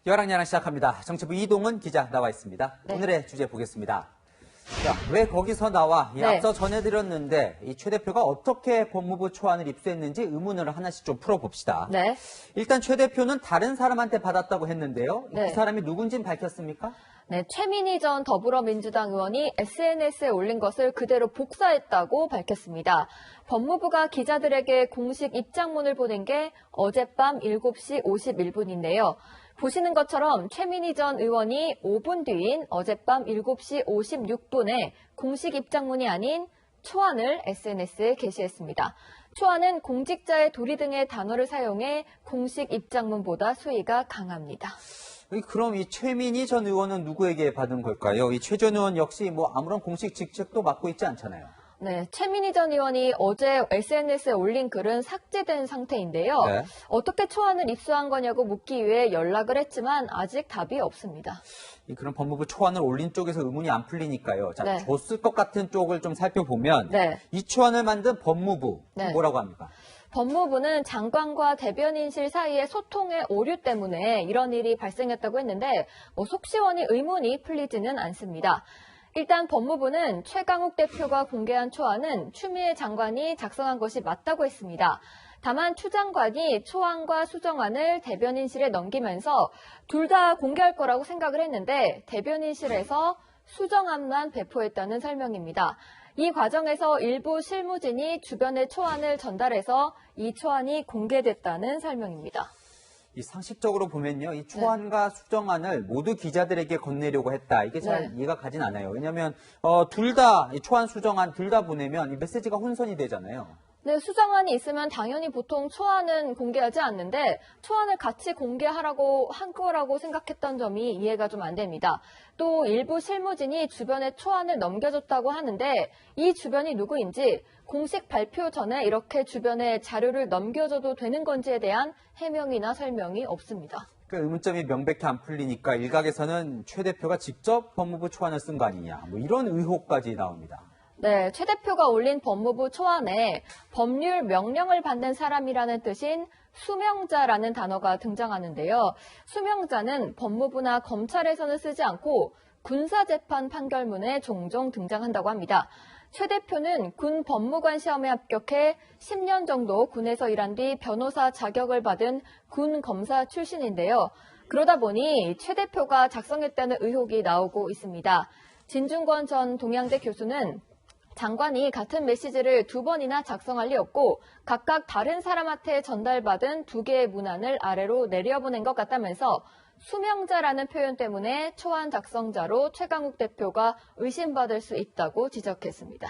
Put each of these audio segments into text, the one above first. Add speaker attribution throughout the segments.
Speaker 1: 열왕야랑 시작합니다. 정치부 이동은 기자 나와 있습니다.
Speaker 2: 네.
Speaker 1: 오늘의 주제 보겠습니다. 자, 왜 거기서 나와?
Speaker 2: 네.
Speaker 1: 앞서 전해드렸는데 이 최 대표가 어떻게 법무부 초안을 입수했는지 의문을 하나씩 좀 풀어봅시다.
Speaker 2: 네.
Speaker 1: 일단 최 대표는 다른 사람한테 받았다고 했는데요.
Speaker 2: 네.
Speaker 1: 그 사람이 누군지는 밝혔습니까?
Speaker 2: 네, 최민희 전 더불어민주당 의원이 SNS에 올린 것을 그대로 복사했다고 밝혔습니다. 법무부가 기자들에게 공식 입장문을 보낸 게 어젯밤 7시 51분인데요. 보시는 것처럼 최민희 전 의원이 5분 뒤인 어젯밤 7시 56분에 공식 입장문이 아닌 초안을 SNS에 게시했습니다. 초안은 공직자의 도리 등의 단어를 사용해 공식 입장문보다 수위가 강합니다.
Speaker 1: 그럼 이 최민희 전 의원은 누구에게 받은 걸까요? 이 최 전 의원 역시 아무런 공식 직책도 맡고 있지 않잖아요.
Speaker 2: 네, 최민희 전 의원이 어제 SNS에 올린 글은 삭제된 상태인데요.
Speaker 1: 네.
Speaker 2: 어떻게 초안을 입수한 거냐고 묻기 위해 연락을 했지만 아직 답이 없습니다.
Speaker 1: 그럼 법무부 초안을 올린 쪽에서 의문이 안 풀리니까요. 자,
Speaker 2: 네.
Speaker 1: 줬을 것 같은 쪽을 좀 살펴보면
Speaker 2: 네.
Speaker 1: 이 초안을 만든 법무부
Speaker 2: 네.
Speaker 1: 뭐라고 합니까?
Speaker 2: 법무부는 장관과 대변인실 사이의 소통의 오류 때문에 이런 일이 발생했다고 했는데 속 시원히 의문이 풀리지는 않습니다. 일단 법무부는 최강욱 대표가 공개한 초안은 추미애 장관이 작성한 것이 맞다고 했습니다. 다만 추 장관이 초안과 수정안을 대변인실에 넘기면서 둘 다 공개할 거라고 생각을 했는데 대변인실에서 수정안만 배포했다는 설명입니다. 이 과정에서 일부 실무진이 주변에 초안을 전달해서 이 초안이 공개됐다는 설명입니다.
Speaker 1: 이 상식적으로 보면요, 이 초안과 수정안을 모두 기자들에게 건네려고 했다. 이게 잘 이해가 가진 않아요. 왜냐하면 둘 다 초안, 수정안 둘 다 보내면 이 메시지가 혼선이 되잖아요.
Speaker 2: 네, 수정안이 있으면 당연히 보통 초안은 공개하지 않는데 초안을 같이 공개하라고 한 거라고 생각했던 점이 이해가 좀 안 됩니다. 또 일부 실무진이 주변에 초안을 넘겨줬다고 하는데 이 주변이 누구인지 공식 발표 전에 이렇게 주변에 자료를 넘겨줘도 되는 건지에 대한 해명이나 설명이 없습니다.
Speaker 1: 그 의문점이 명백히 안 풀리니까 일각에서는 최 대표가 직접 법무부 초안을 쓴 거 아니냐. 이런 의혹까지 나옵니다.
Speaker 2: 네, 최 대표가 올린 법무부 초안에 법률 명령을 받는 사람이라는 뜻인 수명자라는 단어가 등장하는데요. 수명자는 법무부나 검찰에서는 쓰지 않고 군사재판 판결문에 종종 등장한다고 합니다. 최 대표는 군 법무관 시험에 합격해 10년 정도 군에서 일한 뒤 변호사 자격을 받은 군 검사 출신인데요. 그러다 보니 최 대표가 작성했다는 의혹이 나오고 있습니다. 진중권 전 동양대 교수는 장관이 같은 메시지를 2번이나 작성할 리 없고 각각 다른 사람한테 전달받은 2개의 문안을 아래로 내려보낸 것 같다면서 수명자라는 표현 때문에 초안 작성자로 최강욱 대표가 의심받을 수 있다고 지적했습니다.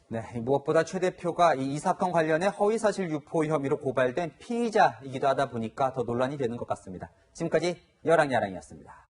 Speaker 1: 네, 무엇보다 최 대표가 이 사건 관련해 허위사실 유포 혐의로 고발된 피의자이기도 하다 보니까 더 논란이 되는 것 같습니다. 지금까지 열왕야랑이었습니다.